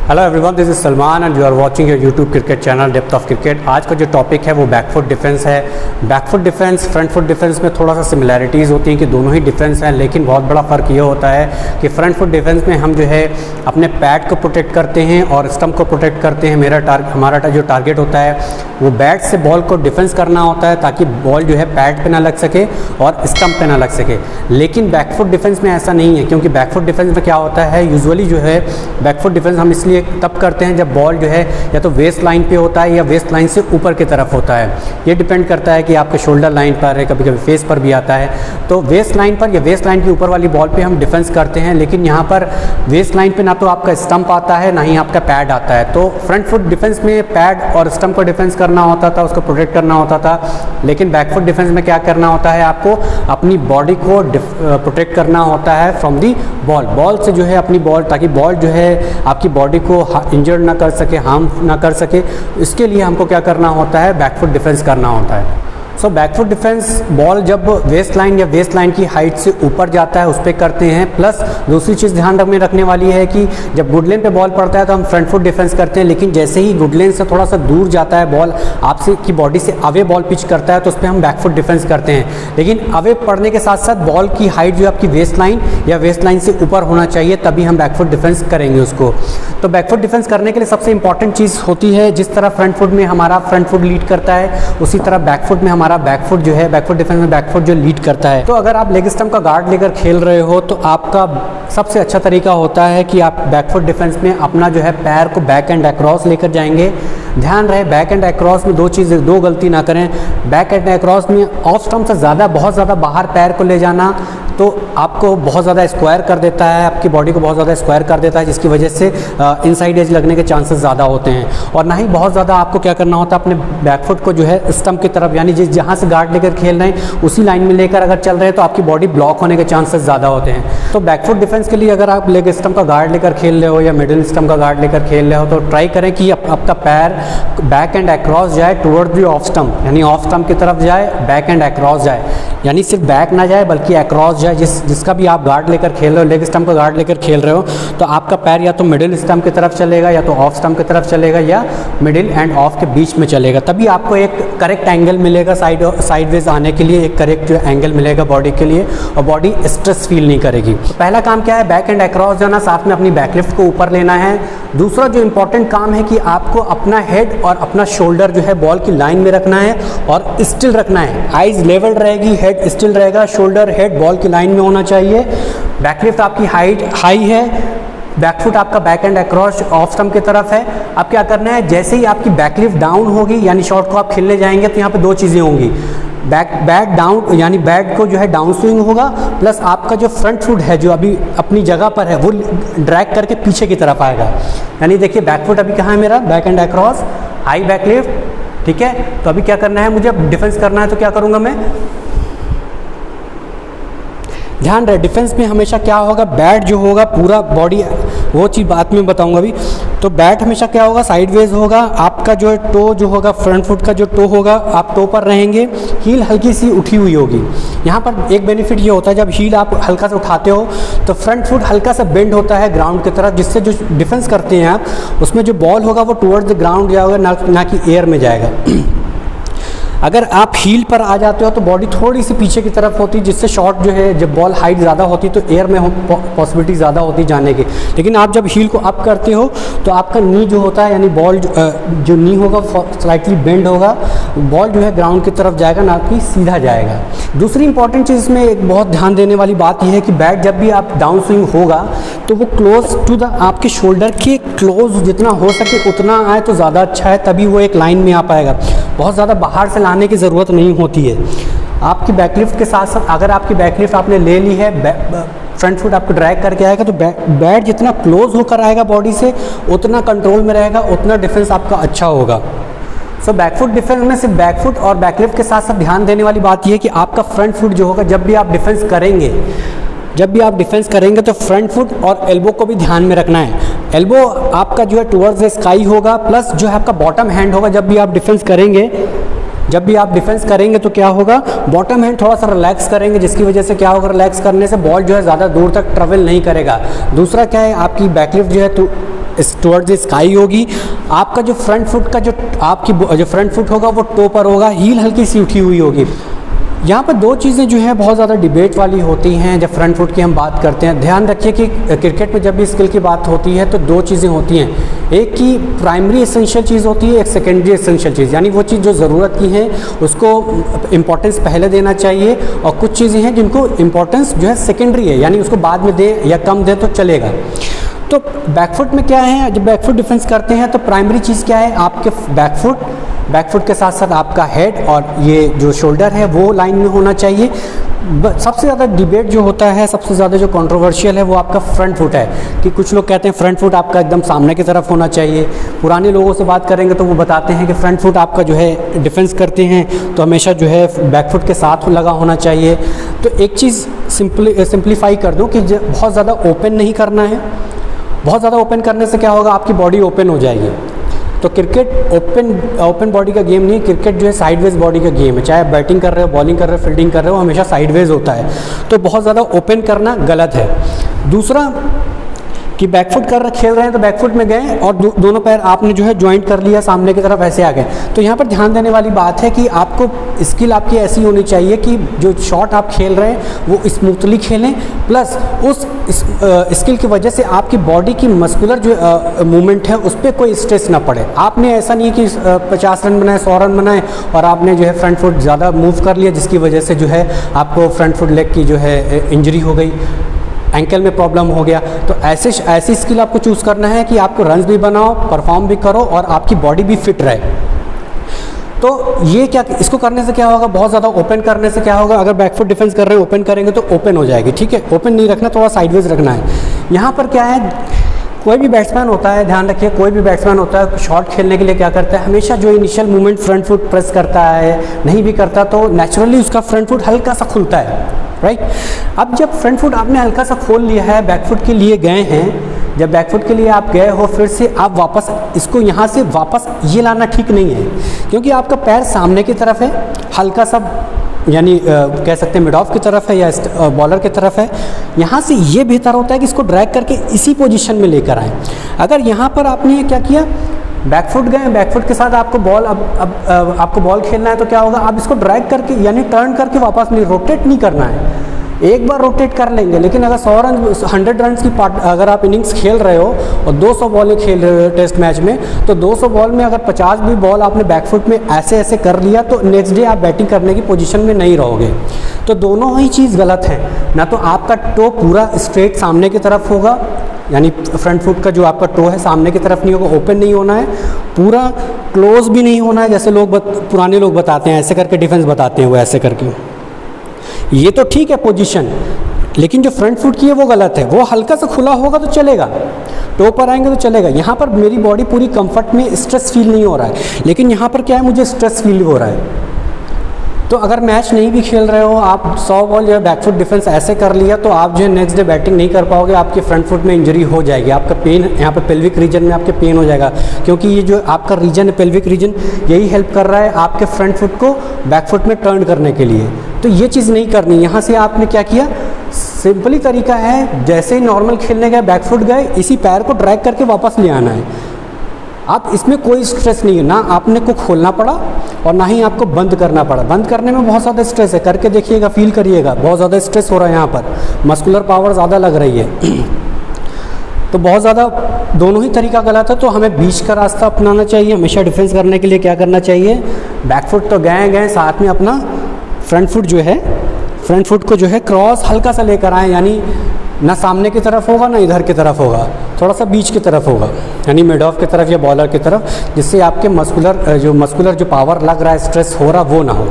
Hello everyone, this is Salman and you are watching your YouTube cricket channel depth of cricket. आज का जो topic है वो backfoot defence है। Backfoot defence front foot defence में थोड़ा सा सिमिलैरिटीज़ होती हैं कि दोनों ही डिफेंस हैं, लेकिन बहुत बड़ा फ़र्क ये होता है कि फ्रंट फुट डिफेंस में हम जो है अपने पैड को प्रोटेक्ट करते हैं और स्टंप को प्रोटेक्ट करते हैं। हमारा जो टारगेट होता है वो बैट से बॉल को डिफेंस करना होता है ताकि बॉल जो है पैड पे ना लग सके और स्टंप पे ना लग सके। लेकिन बैकफुट डिफेंस में ऐसा नहीं है, क्योंकि बैकफुट डिफेंस में क्या होता है, यूजुअली जो है बैकफुट डिफेंस हम इसलिए तब करते हैं जब बॉल जो है या तो वेस्ट लाइन पे होता है या वेस्ट लाइन से ऊपर की तरफ होता है। ये डिपेंड करता है कि आपके शोल्डर लाइन पर है, कभी कभी फेस पर भी आता है। तो वेस्ट लाइन पर या वेस्ट लाइन के ऊपर वाली बॉल पे हम डिफेंस करते हैं, लेकिन यहाँ पर वेस्ट लाइन पे ना तो आपका स्टंप आता है ना ही आपका पैड आता है। तो फ्रंट फुट डिफेंस में पैड और स्टंप को डिफेंस करना होता था, उसको प्रोटेक्ट करना होता था। लेकिन बैकफुट डिफेंस में क्या करना होता है, आपको अपनी बॉडी को प्रोटेक्ट करना होता है फ्रॉम दी बॉल से जो है अपनी बॉल, ताकि बॉल जो है आपकी बॉडी को इंजर्ड ना कर सके, हार्म ना कर सके। इसके लिए हमको क्या करना होता है, बैकफुट डिफेंस करना होता है। सो बैकफुट डिफेंस बॉल जब वेस्ट लाइन या वेस्ट लाइन की हाइट से ऊपर जाता है उस पर करते हैं। प्लस दूसरी चीज़ ध्यान में रखने वाली है कि जब गुड लेन पे बॉल पड़ता है तो हम फ्रंट फुट डिफेंस करते हैं, लेकिन जैसे ही गुड लेन से थोड़ा सा दूर जाता है बॉल, आपसे की बॉडी से अवे बॉल पिच करता है तो उस पर हम बैकफुट डिफेंस करते हैं। लेकिन अवे पड़ने के साथ साथ बॉल की हाइट जो है आपकी वेस्ट लाइन या वेस्ट लाइन से ऊपर होना चाहिए, तभी हम बैकफुट डिफेंस करेंगे उसको। तो बैकफुट डिफेंस करने के लिए सबसे इंपॉर्टेंट चीज़ होती है, जिस तरह फ्रंट फुट में हमारा फ्रंट फुट लीड करता है, उसी तरह बैकफुट में हमारा बैकफुट जो है, बैकफुट डिफेंस में बैकफुट जो लीड करता है। तो अगर आप लेग स्टंप का गार्ड लेकर खेल रहे हो तो आपका सबसे अच्छा तरीका होता है कि आप बैकफुट डिफेंस में अपना जो है पैर को बैक एंड अक्रॉस लेकर जाएंगे। ध्यान रहे बैक एंड अक्रॉस में दो गलती ना करें। बैक एंड अक्रॉस में ऑफ स्टंप से बहुत ज़्यादा बाहर पैर को ले जाना तो आपको बहुत ज़्यादा स्क्वायर कर देता है, आपकी बॉडी को बहुत ज़्यादा स्क्वायर कर देता है, जिसकी वजह से इनसाइड एज लगने के चांसेस ज़्यादा होते हैं। और ना ही बहुत ज़्यादा आपको क्या करना होता है, अपने बैकफुट को जो है स्टंप की तरफ, यानी जहाँ से गार्ड लेकर खेल रहे हैं उसी लाइन में लेकर अगर चल रहे हैं तो आपकी बॉडी ब्लॉक होने के चांसेस ज़्यादा होते हैं। तो बैकफुट डिफेंस के लिए अगर आप लेग स्टंप का गार्ड लेकर खेल रहे हो या मिडिल स्टंप का गार्ड लेकर खेल रहे हो तो ट्राई करें कि आपका पैर बैक एंड अक्रॉस जाए टुवर्ड दी ऑफ स्टंप, यानी ऑफ स्टंप की तरफ जाए, बैक एंड अक्रॉस जाए, यानी सिर्फ बैक ना जाए बल्कि अक्रॉस जाए। जिसका भी आप गार्ड लेकर खेल रहे हो, लेग स्टंप का गार्ड लेकर खेल रहे हो, तो आपका पैर या तो मिडिल स्टंप की तरफ चलेगा या तो ऑफ स्टंप की तरफ चलेगा या मिडिल एंड ऑफ के बीच में चलेगा। तभी आपको एक करेक्ट एंगल मिलेगा साइडवेज आने के लिए, एक करेक्ट जो एंगल मिलेगा बॉडी के लिए और बॉडी स्ट्रेस फील नहीं करेगी। तो पहला काम क्या है, बैक एंड अक्रॉस जाना, साथ में अपनी बैकलिफ्ट को ऊपर लेना है। दूसरा जो इंपॉर्टेंट काम है कि आपको अपना हेड और अपना शोल्डर जो है बॉल की लाइन में रखना है और स्टिल रखना है। आइज लेवल रहेगी, हेड स्टिल रहेगा, शोल्डर हेड बॉल की लाइन में होना चाहिए। बैकलिफ्ट आपकी हाइट हाई है, बैकफुट आपका back and across off stump की तरफ है। अब क्या करना है, जैसे ही आपकी बैकलिफ्ट डाउन होगी यानी शॉट को आप खेलने जाएंगे तो यहाँ पे दो चीज़ें होंगी, बैट डाउन यानी बैट को जो है डाउन स्विंग होगा, प्लस आपका जो फ्रंट फुट है जो अभी अपनी जगह पर है वो ड्रैग करके पीछे की तरफ आएगा। यानी देखिए बैकफुट अभी कहाँ है मेरा, back and across, high backlift, ठीक है। तो अभी क्या करना है, मुझे डिफेंस करना है तो क्या करूँगा मैं, ध्यान रहे डिफेंस में हमेशा क्या होगा, बैट जो होगा पूरा बॉडी, वो चीज़ बात में बताऊंगा अभी। तो बैट हमेशा क्या होगा, साइडवेज होगा, आपका जो है टो जो होगा, फ्रंट फुट का जो टो होगा, आप टो पर रहेंगे, हील हल्की सी उठी हुई होगी। यहाँ पर एक बेनिफिट ये होता है, जब हील आप हल्का से उठाते हो तो फ्रंट फुट हल्का सा बेंड होता है ग्राउंड की तरफ, जिससे जो डिफेंस करते हैं आप उसमें जो बॉल होगा वो टुवर्ड्स द ग्राउंड जाएगा, ना कि एयर में जाएगा। अगर आप हील पर आ जाते हो तो बॉडी थोड़ी सी पीछे की तरफ होती है, जिससे शॉट जो है जब बॉल हाइट ज़्यादा होती तो एयर में पॉसिबिलिटी ज़्यादा होती जाने की। लेकिन आप जब हील को अप करते हो तो आपका नी जो होता है, यानी बॉल जो नी होगा स्लाइटली बेंड होगा, बॉल जो है ग्राउंड की तरफ जाएगा, ना कि सीधा जाएगा। दूसरी इंपॉर्टेंट चीज़ इसमें एक बहुत ध्यान देने वाली बात यह है कि बैट जब भी आप डाउन स्विंग होगा तो वो क्लोज टू द आपके शोल्डर के क्लोज जितना हो सके उतना आए तो ज़्यादा अच्छा है, तभी वो एक लाइन में आ पाएगा। बहुत ज़्यादा बाहर से लाने की ज़रूरत नहीं होती है। आपकी बैकलिफ्ट के साथ साथ अगर आपकी बैकलिफ्ट आपने ले ली है, फ्रंट फुट आपको ड्रैग करके आएगा तो बैट जितना क्लोज होकर आएगा बॉडी से उतना कंट्रोल में रहेगा, उतना डिफेंस आपका अच्छा होगा। सो बैकफुट डिफेंस में सिर्फ बैकफुट और बैकलिफ्ट के साथ साथ ध्यान देने वाली बात यह है कि आपका फ्रंट फुट जो होगा, जब भी आप डिफेंस करेंगे तो फ्रंट फुट और एल्बो को भी ध्यान में रखना है। एल्बो आपका जो है टुवर्ड्स द स्काई होगा, प्लस जो है आपका बॉटम हैंड होगा जब भी आप डिफेंस करेंगे जब भी आप डिफेंस करेंगे तो क्या होगा, बॉटम हैंड थोड़ा सा रिलैक्स करेंगे, जिसकी वजह से क्या होगा, रिलैक्स करने से बॉल जो है ज़्यादा दूर तक ट्रेवल नहीं करेगा। दूसरा क्या है, आपकी बैकलिफ्ट जो है तो टुवर्ड्स द स्काई होगी। आपका जो फ्रंट फुट का जो फ्रंट फुट होगा वो टो पर होगा, हील हल्की सी उठी हुई होगी। यहाँ पर दो चीज़ें जो है बहुत ज़्यादा डिबेट वाली होती हैं जब फ्रंट फुट की हम बात करते हैं। ध्यान रखिए कि क्रिकेट में जब भी स्किल की बात होती है तो दो चीज़ें होती हैं, एक की प्राइमरी एसेंशियल चीज़ होती है, एक सेकेंडरी एसेंशियल चीज़, यानी वो चीज़ जो ज़रूरत की है उसको इम्पोर्टेंस पहले देना चाहिए, और कुछ चीज़ें हैं जिनको इम्पोर्टेंस जो है सेकेंडरी है, यानी उसको बाद में दें या कम दें तो चलेगा। तो बैकफुट में क्या है, जब बैकफुट डिफेंस करते हैं तो प्राइमरी चीज़ क्या है, आपके बैकफुट के साथ साथ आपका हेड और ये जो शोल्डर है वो लाइन में होना चाहिए। सबसे ज़्यादा डिबेट जो होता है, सबसे ज़्यादा जो कंट्रोवर्शियल है वो आपका फ्रंट फुट है, कि कुछ लोग कहते हैं फ्रंट फुट आपका एकदम सामने की तरफ होना चाहिए। पुराने लोगों से बात करेंगे तो वो बताते हैं कि फ्रंट फुट आपका जो है डिफेंस करते हैं तो हमेशा जो है बैकफुट के साथ लगा होना चाहिए। तो एक चीज़ सिंप्लीफाई कर दूँ कि बहुत ज़्यादा ओपन नहीं करना है। बहुत ज़्यादा ओपन करने से क्या होगा, आपकी बॉडी ओपन हो जाएगी। तो क्रिकेट ओपन बॉडी का गेम नहीं, क्रिकेट जो है साइडवेज बॉडी का गेम है। चाहे आप बैटिंग कर रहे हो, बॉलिंग कर रहे हो, फील्डिंग कर रहे हो, हमेशा साइडवेज होता है। तो बहुत ज़्यादा ओपन करना गलत है। दूसरा कि बैकफुट खेल रहे हैं तो बैकफुट में गए और दोनों पैर आपने जो है ज्वाइंट कर लिया, सामने की तरफ ऐसे आ गए। तो यहाँ पर ध्यान देने वाली बात है कि आपको स्किल आपकी ऐसी होनी चाहिए कि जो शॉट आप खेल रहे हैं वो स्मूथली खेलें, प्लस उस स्किल की वजह से आपकी बॉडी की मस्कुलर जो मूवमेंट है उस पर कोई स्ट्रेस ना पड़े। आपने ऐसा नहीं कि 50 रन बनाए, 100 रन बनाए और आपने जो है फ्रंट फुट ज़्यादा मूव कर लिया, जिसकी वजह से जो है आपको फ्रंट फुट लेग की जो है इंजरी हो गई, एंकल में प्रॉब्लम हो गया। तो ऐसी स्किल आपको चूज़ करना है कि आपको रन्स भी बनाओ, परफॉर्म भी करो और आपकी बॉडी भी फिट रहे। तो ये क्या, इसको करने से क्या होगा, बहुत ज़्यादा ओपन करने से क्या होगा, अगर बैकफुट डिफेंस कर रहे हैं ओपन करेंगे तो ओपन हो जाएगी, ठीक है। ओपन नहीं रखना, थोड़ा साइडवेज रखना है। यहाँ पर क्या है, कोई भी बैट्समैन होता है, ध्यान रखिए, कोई भी बैट्समैन होता है शॉट खेलने के लिए क्या करता है, हमेशा जो initial movement front foot press करता है, नहीं भी करता तो नेचुरली उसका फ्रंट फुट हल्का सा खुलता है, राइट। अब जब फ्रंट फुट आपने हल्का सा खोल लिया है, बैकफुट के लिए गए हैं, जब बैकफुट के लिए आप गए हो, फिर से आप वापस इसको यहाँ से वापस ये लाना ठीक नहीं है, क्योंकि आपका पैर सामने की तरफ है, हल्का सा यानी कह सकते हैं मिड ऑफ की तरफ है या बॉलर की तरफ है। यहाँ से ये बेहतर होता है कि इसको ड्रैग करके इसी पोजीशन में लेकर आएँ। अगर यहाँ पर आपने क्या किया, बैकफुट गए, बैकफुट के साथ आपको बॉल अब आपको बॉल खेलना है तो क्या होगा, आप इसको ड्रैग करके यानी टर्न करके वापस नहीं, रोटेट नहीं करना है। एक बार रोटेट कर लेंगे, लेकिन अगर 100 रन की अगर आप इनिंग्स खेल रहे हो और 200 बॉलें खेल रहे हो टेस्ट मैच में, तो 200 बॉल में अगर 50 भी बॉल आपने बैकफुट में ऐसे ऐसे कर लिया तो नेक्स्ट डे आप बैटिंग करने की पोजीशन में नहीं रहोगे। तो दोनों ही चीज़ गलत है। ना तो आपका टो पूरा स्ट्रेट सामने की तरफ होगा, यानी फ्रंट फुट का जो आपका टो है सामने की तरफ नहीं होगा, ओपन नहीं होना है, पूरा क्लोज भी नहीं होना है, जैसे पुराने लोग बताते हैं ऐसे करके डिफेंस बताते हैं, वो ऐसे करके। ये तो ठीक है पोजीशन, लेकिन जो फ्रंट फुट की है वो गलत है। वो हल्का सा खुला होगा तो चलेगा, टो पर आएंगे तो चलेगा। यहाँ पर मेरी बॉडी पूरी कंफर्ट में स्ट्रेस फील नहीं हो रहा है, लेकिन यहाँ पर क्या है, मुझे स्ट्रेस फील हो रहा है। तो अगर मैच नहीं भी खेल रहे हो, आप 100 बॉल जो है बैकफुट डिफेंस ऐसे कर लिया तो आप जो है नेक्स्ट डे बैटिंग नहीं कर पाओगे, आपके फ्रंट फुट में इंजरी हो जाएगी, आपका पेन यहाँ पर पेल्विक रीजन में आपके पेन हो जाएगा, क्योंकि ये जो आपका रीजन है पेल्विक रीजन, यही हेल्प कर रहा है आपके फ्रंट फुट को बैकफुट में टर्न करने के लिए। तो ये चीज़ नहीं करनी। यहाँ से आपने क्या किया, सिंपली तरीका है, जैसे ही नॉर्मल खेलने गए बैकफुट गए, इसी पैर को ड्रैग करके वापस ले आना है। आप इसमें कोई स्ट्रेस नहीं है, ना आपने को खोलना पड़ा और ना ही आपको बंद करना पड़ा। बंद करने में बहुत ज़्यादा स्ट्रेस है, करके देखिएगा, फील करिएगा, बहुत ज़्यादा स्ट्रेस हो रहा है, यहाँ पर मस्कुलर पावर ज़्यादा लग रही है। तो बहुत ज़्यादा दोनों ही तरीका गलत है। तो हमें बीच का रास्ता अपनाना चाहिए। हमेशा डिफेंस करने के लिए क्या करना चाहिए, बैकफुट तो गए साथ में अपना फ्रंट फुट जो है, फ्रंट फुट को जो है क्रॉस हल्का सा लेकर आए, यानी ना सामने की तरफ होगा ना इधर की तरफ होगा, थोड़ा सा बीच की तरफ होगा, यानी मिड ऑफ की तरफ या बॉलर की तरफ, जिससे आपके मस्कुलर जो पावर लग रहा है, स्ट्रेस हो रहा, वो ना हो।